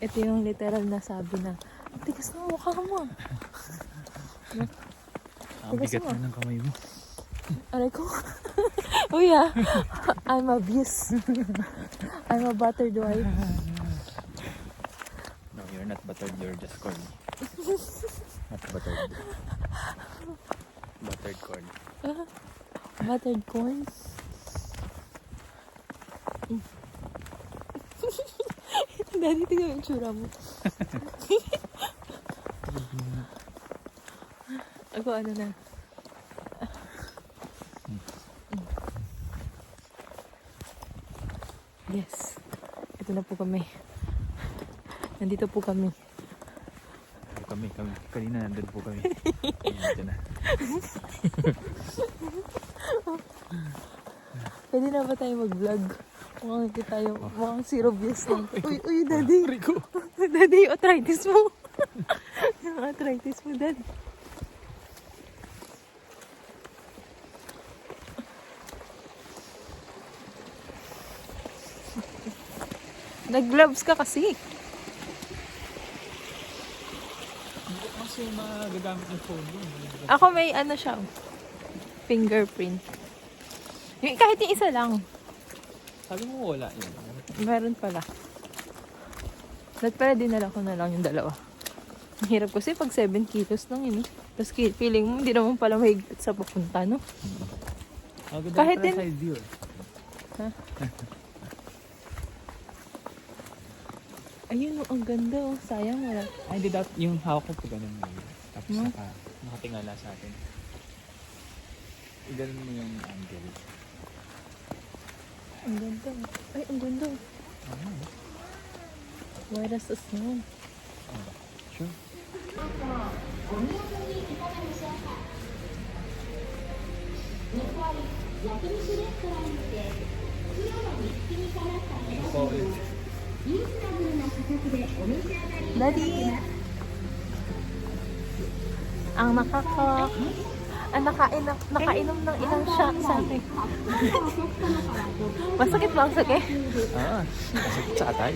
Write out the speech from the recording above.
Ito yung literal na sabi na, tigas na mukha mo. Ang bigat na ng kamay mo. Aray ko. Uy ah, I'm abused. I'm a buttered wife. No, you're not buttered, you're just corny. Not buttered. Buttered corn. Buttered corn. Daddy, tingnan yung tsura mo. Ako ano na. Yes. Ito na po kami. Nandito po kami. Kami. Kanina nandun po kami. Ito na. Pwede na ba tayo mag-vlog? Mukhang hindi tayo, mukhang zero views lang. Uy, daddy. Daddy, yung arthritis mo. Yung arthritis mo, daddy. Nag-gloves ka kasi. Hindi ko kasi magagamit ng phone mo. Ako may ano siya, fingerprint. Yung, kahit yung isa lang. Sabi mo wala yun. Meron pala. Dapat pala dinala ko na lang yung dalawa. Ang hirap kasi pag 7 kilos lang yun. Tapos feeling mo hindi naman pala mahigit sa papunta, no? Kahit din... side view. Ha? Ayun, ang ganda oh. Sayang wala. Ay, hindi dapat yung hawak ko po ganun mo yun. Tapos Hmm? nakatingala sa atin. Iganon mo yung angle. Ang ganda. Ay, ang ganda. Why does the snow? Sure. Daddy! Ang nakainom ng ilang shot sa akin. Masakit ba ang sakit? Masakit sa atay.